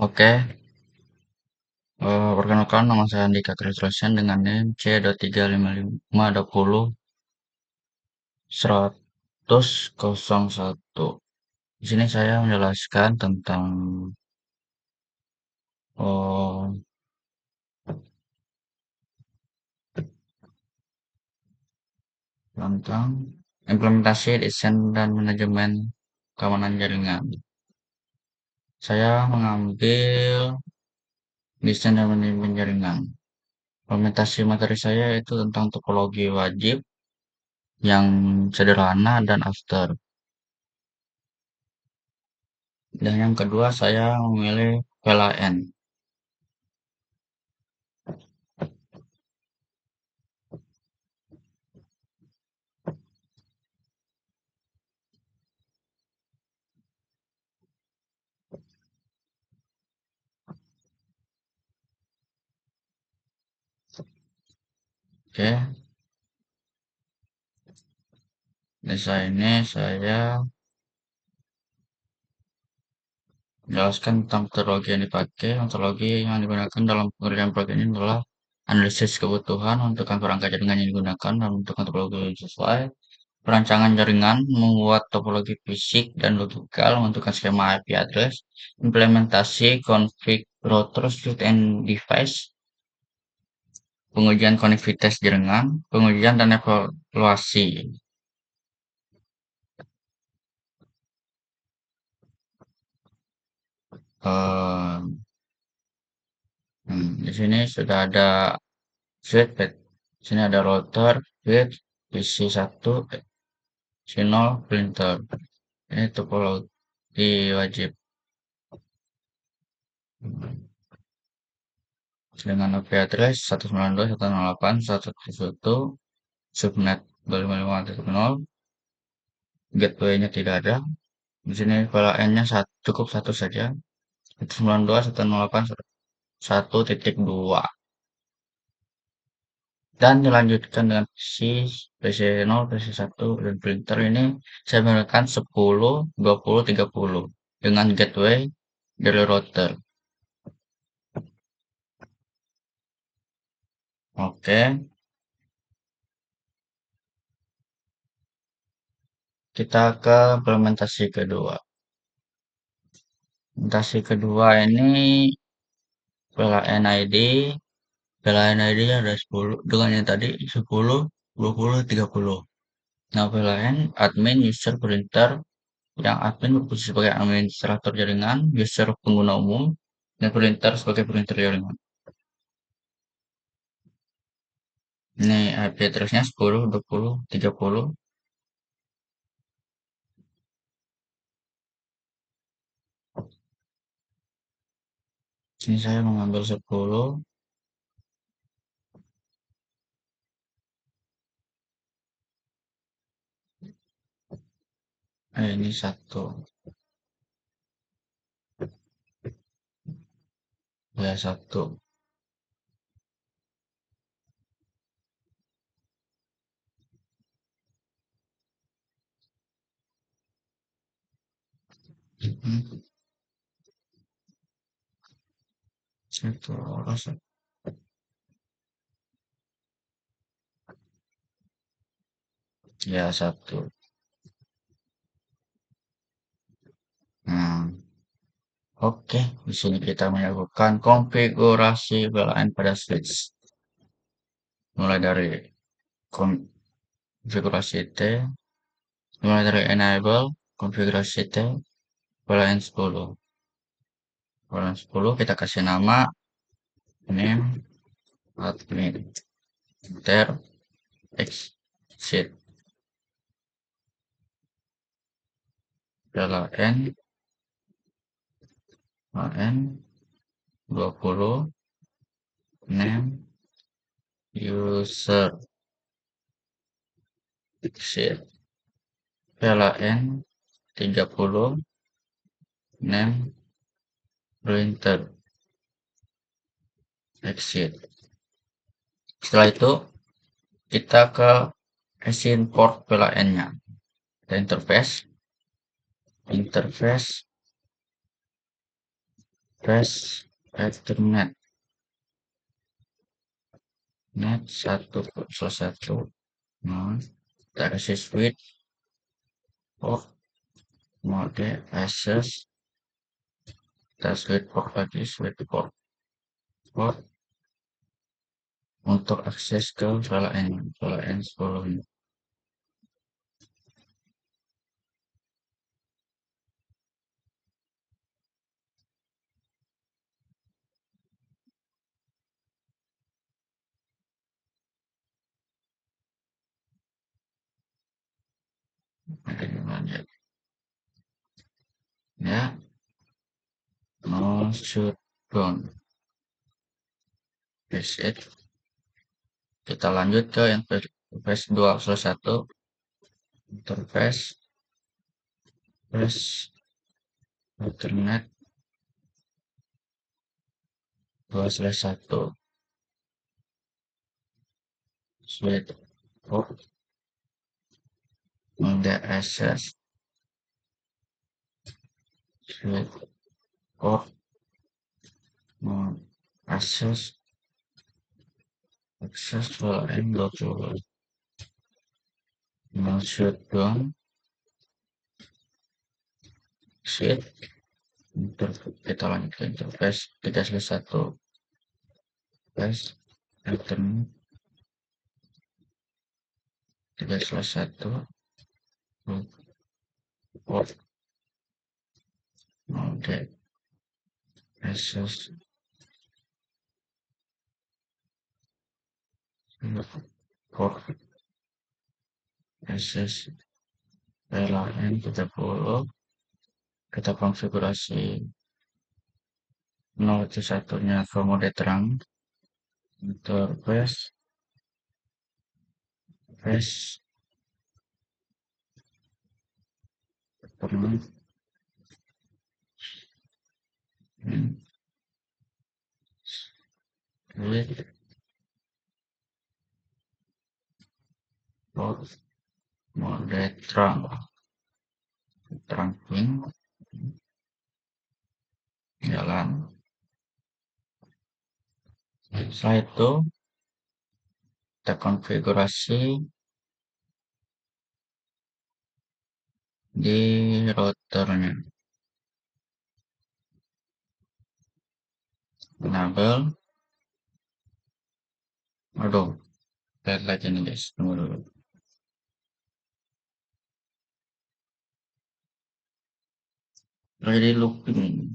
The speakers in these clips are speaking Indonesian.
Oke, perkenalkan nama saya Andika Krisrosian dengan NIM C.35520.100.01. Di sini saya menjelaskan oh, tentang implementasi desain dan manajemen keamanan jaringan. Saya mengambil desain dan manajemen jaringan. Implementasi materi saya itu tentang topologi wajib yang sederhana dan after. Dan yang kedua saya memilih PLN. Oke, di sini saya menjelaskan tentang metodologi yang dipakai. Metodologi yang digunakan dalam pengerjaan proyek ini adalah analisis kebutuhan, menentukan perangkat jaringan yang digunakan, dan menentukan topologi yang sesuai. Perancangan jaringan, membuat topologi fisik dan logikal, menentukan skema IP address, implementasi config router, switch and device, pengujian konektivitas jaringan, pengujian dan evaluasi. Eh, di sini sudah ada switch, di sini ada router, switch, PC1, C0, printer. Ini topologi wajib dengan IP address 192.168.171, subnet 255.0, gateway-nya tidak ada. Di sini VLAN-nya cukup satu saja, 192.168.1.2. Dan dilanjutkan dengan PC0, PC1, dan printer ini saya menggunakan 10, 20, 30 dengan gateway dari router. Oke, kita ke implementasi kedua. Implementasi kedua ini PLN ID. PLN ID ada 10 dengan yang tadi 10, 20, 30. Nah, PLN admin user printer yang admin berfungsi sebagai administrator jaringan, user pengguna umum, dan printer sebagai printer jaringan. Ini IP address-nya 10, 20, 30. Sini saya mengambil 10. Ini 1. Ya, 1. Hmm, 1 orang. Ya, 1. Nah, oke. Di sini kita melakukan konfigurasi PLN pada switch. Mulai dari konfigurasi T, mulai dari enable, konfigurasi T, PLN 10. PLN 10 kita kasih nama name admin enter exit PLN AN 20 name user exit PLN 30 name printer exit. Setelah itu kita ke asin port PLN-nya. Interface Flash Ethernet net 1.1. Nah, terisi switch port mode access, kita switch port lagi, switch port untuk akses ke VLAN 10 ini. Lanjut ya, no shutdown reset. Kita lanjut ke interface 2/1 interface flash Ethernet 2/1 switch port mode access, switch port mode access VLAN 20. No shutdown set. Kita lanjut ke interface 3/1 flash Ethernet 3/1 port mode access port access VLAN 30. Kita konfigurasi 0/1 nya ke mode terang, interface flash Ethernet with port mode terang pink jalan. Setelah itu kita konfigurasi di routernya, enable. Aduh, lihat lagi nih guys, tunggu dulu. Jadi looping.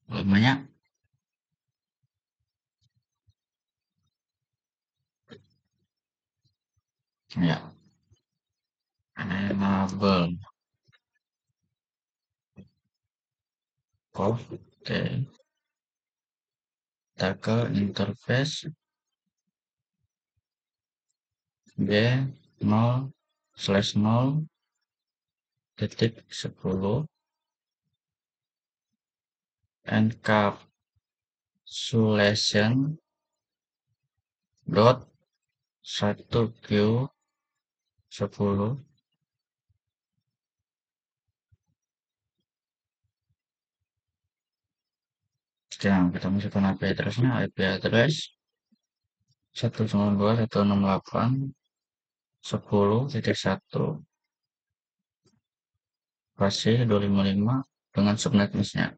Banyak ya, enable oke. Kita ke interface B0/0.10 encapsulation dot 1Q10. Sekarang kita masukkan IP address-nya, IP address 192.168.10.1 pasti 255 dengan subnetnya.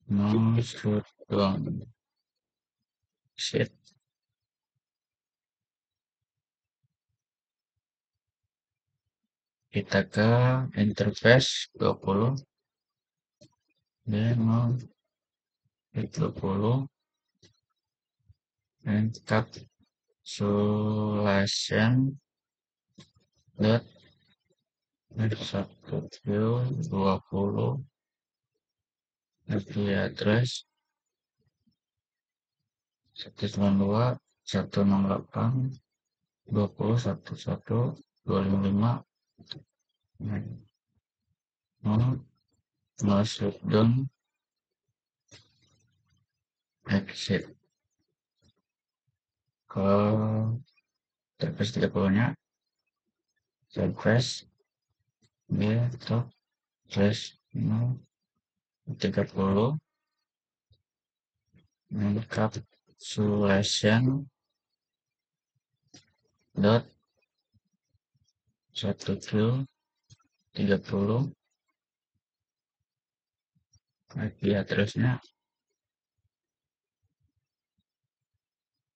No shutdown set. Kita ke interface 20 demo 20 encapsulation dot satu view 20 IP address 192.168.20.1.255 masuk dan exit ke interface 30-nya surface B top slash 30 encapsulation dot 1 30 IP addressnya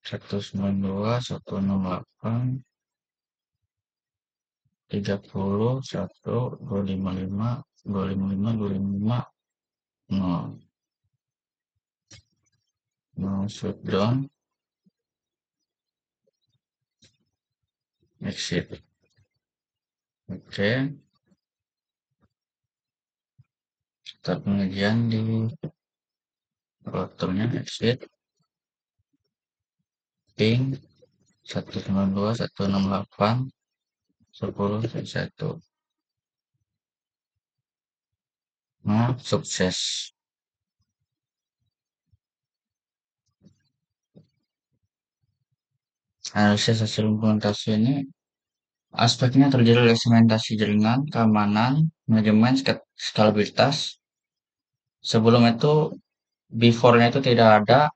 192.168.30.1.255.255.255 mau shutdown exit. Oke, start pengajian di routernya exit ping 192.168.10.1. Nah, sukses. Analisis hasil implementasi ini aspeknya terdiri dari segmentasi jaringan, keamanan, manajemen, skalabilitas. Sebelum itu, before-nya itu tidak ada,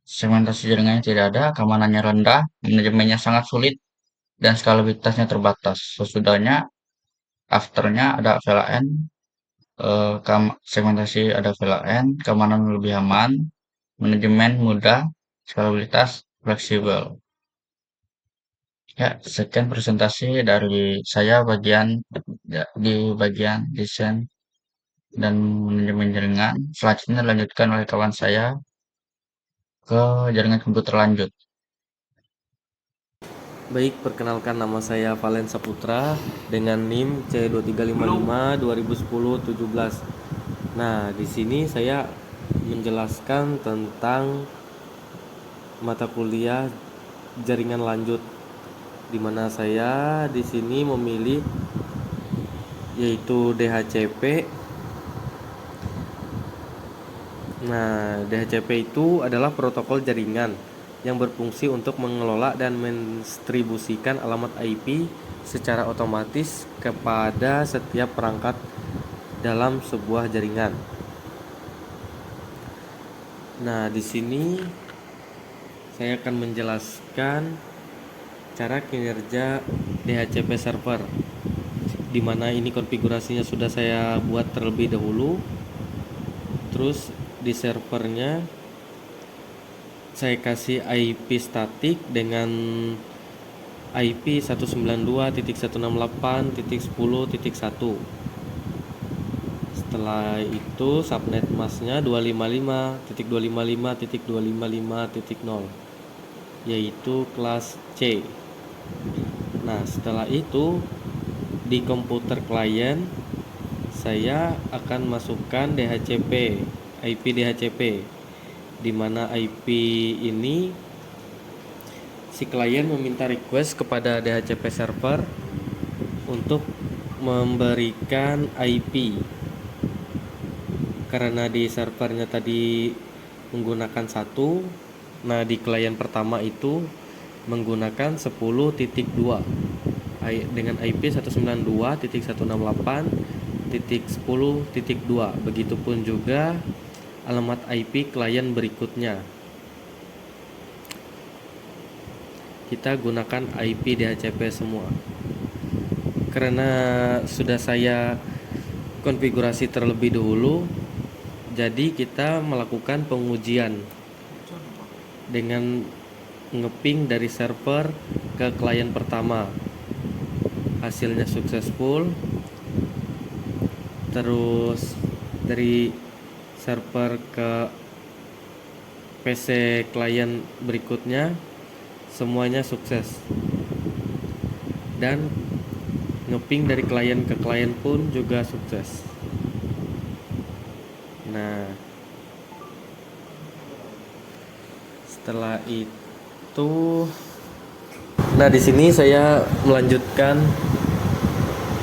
segmentasi jaringannya tidak ada, keamanannya rendah, manajemennya sangat sulit, dan skalabilitasnya terbatas. Sesudahnya, afternya ada VLAN, segmentasi ada VLAN, keamanan lebih aman, manajemen mudah, skalabilitas fleksibel. Ya, sekian presentasi dari saya di bagian desain dan manajemen jaringan. Selanjutnya dilanjutkan oleh kawan saya ke jaringan komputer lanjut. Baik, perkenalkan nama saya Valen Saputra dengan NIM C2355 2010-17. Nah, di sini saya menjelaskan tentang mata kuliah jaringan lanjut, di mana saya di sini memilih yaitu DHCP. Nah, DHCP itu adalah protokol jaringan yang berfungsi untuk mengelola dan mendistribusikan alamat IP secara otomatis kepada setiap perangkat dalam sebuah jaringan. Nah, di sini saya akan menjelaskan cara kinerja DHCP server, di mana ini konfigurasinya sudah saya buat terlebih dahulu. Terus di servernya saya kasih IP statik dengan IP 192.168.10.1. Setelah itu subnet masknya 255.255.255.0, yaitu kelas C. Nah, setelah itu di komputer klien saya akan masukkan DHCP, IP DHCP, di mana IP ini si klien meminta request kepada DHCP server untuk memberikan IP. Karena di servernya tadi menggunakan 1, nah di klien pertama itu menggunakan 10.2 dengan IP 192.168.10.2. Begitupun juga alamat IP klien berikutnya. Kita gunakan IP DHCP semua. Karena sudah saya konfigurasi terlebih dahulu, jadi kita melakukan pengujian dengan ngeping dari server ke klien pertama. hasilnya successful. Terus dari server ke PC klien berikutnya semuanya sukses, dan ngeping dari klien ke klien pun juga sukses. Nah, setelah itu, di sini saya melanjutkan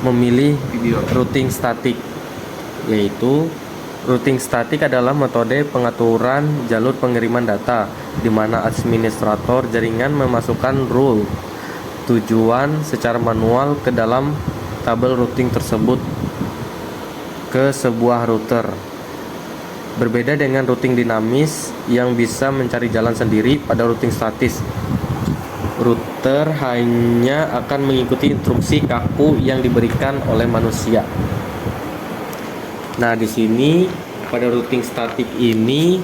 memilih routing statik, yaitu routing statik adalah metode pengaturan jalur pengiriman data di mana administrator jaringan memasukkan rule tujuan secara manual ke dalam tabel routing tersebut ke sebuah router. Berbeda dengan routing dinamis yang bisa mencari jalan sendiri, pada routing statis router hanya akan mengikuti instruksi kaku yang diberikan oleh manusia. Nah, di sini pada routing statik ini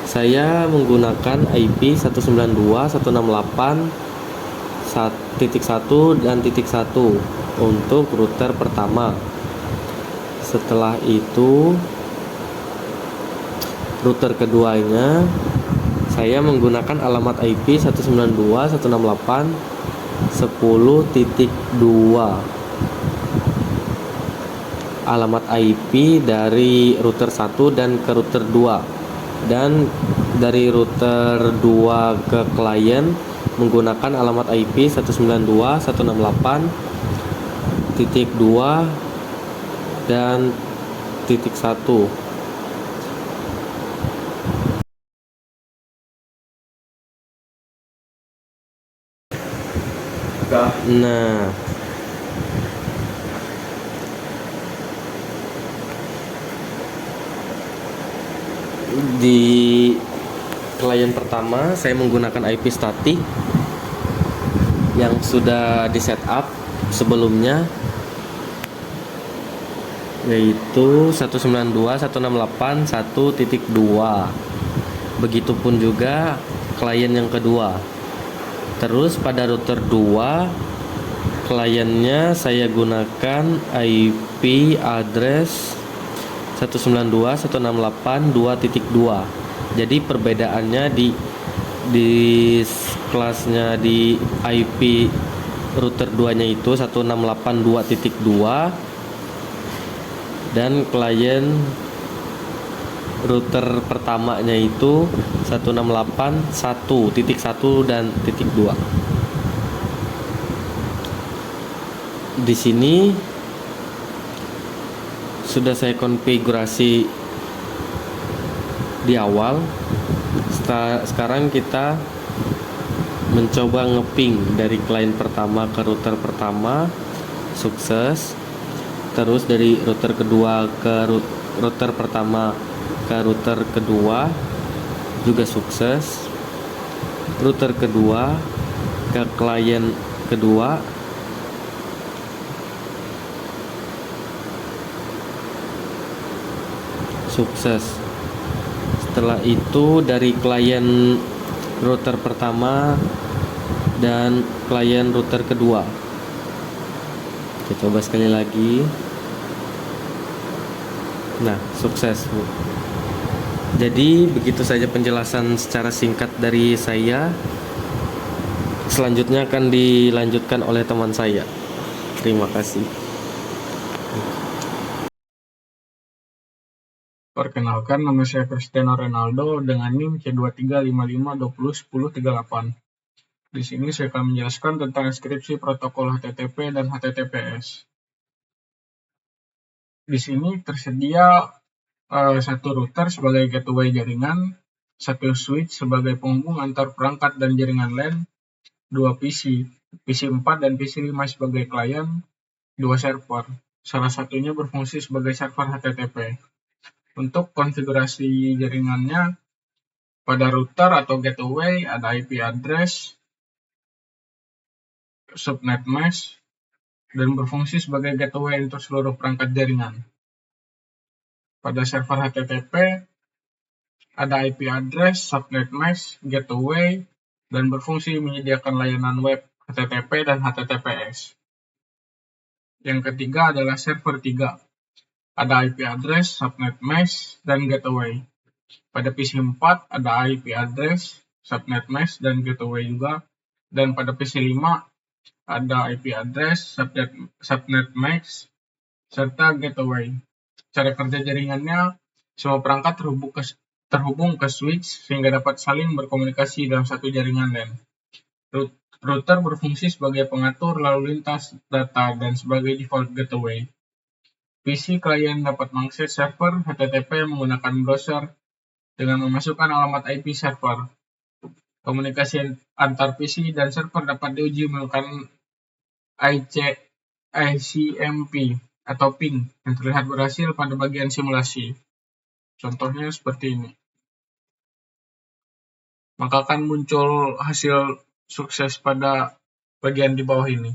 saya menggunakan IP 192.168.1 dan .1 untuk router pertama. Setelah itu, router keduanya saya menggunakan alamat IP 192.168.10.2. Alamat IP dari router 1 dan ke router 2, dan dari router 2 ke klien menggunakan alamat IP 192.168.2 dan .1. Nah, di klien pertama saya menggunakan IP statik yang sudah di setup sebelumnya, yaitu 192.168.1.2. Begitupun juga klien yang kedua. Terus pada router 2, kliennya saya gunakan IP address 192.168.2.2. Jadi perbedaannya di kelasnya di IP router 2-nya itu 168.2.2, dan klien router pertamanya itu 168.1.1 dan .2. Di sini sudah saya konfigurasi di awal. Sekarang kita mencoba ngeping dari klien pertama ke router pertama, sukses. Terus dari router kedua ke router pertama ke router kedua juga sukses. Router kedua ke klien kedua sukses. Setelah itu dari klien router pertama dan klien router kedua. Kita coba sekali lagi. Nah, sukses, Bu. Jadi begitu saja penjelasan secara singkat dari saya. Selanjutnya akan dilanjutkan oleh teman saya. Terima kasih. Perkenalkan, nama saya Cristiano Ronaldo dengan NIM C2355201038. Di sini saya akan menjelaskan tentang inskripsi protokol HTTP dan HTTPS. Di sini tersedia satu router sebagai gateway jaringan, satu switch sebagai penghubung antar perangkat dan jaringan LAN, dua PC 4 dan PC 5 sebagai klien, dua server. Salah satunya berfungsi sebagai server HTTP. Untuk konfigurasi jaringannya, pada router atau gateway ada IP address, subnet mesh, dan berfungsi sebagai gateway untuk seluruh perangkat jaringan. Pada server HTTP, ada IP address, subnet mesh, gateway, dan berfungsi menyediakan layanan web HTTP dan HTTPS. Yang ketiga adalah server 3. Ada IP address, subnet mesh, dan gateway. Pada PC 4 ada IP address, subnet mesh, dan gateway juga. Dan pada PC 5 ada IP address, subnet mesh, serta gateway. Cara kerja jaringannya, semua perangkat terhubung ke switch sehingga dapat saling berkomunikasi dalam satu jaringan LAN. Router berfungsi sebagai pengatur lalu lintas data dan sebagai default gateway. PC klien dapat mengakses server HTTP menggunakan browser dengan memasukkan alamat IP server. Komunikasi antar PC dan server dapat diuji menggunakan ICMP atau ping yang terlihat berhasil pada bagian simulasi. Contohnya seperti ini. Maka akan muncul hasil sukses pada bagian di bawah ini.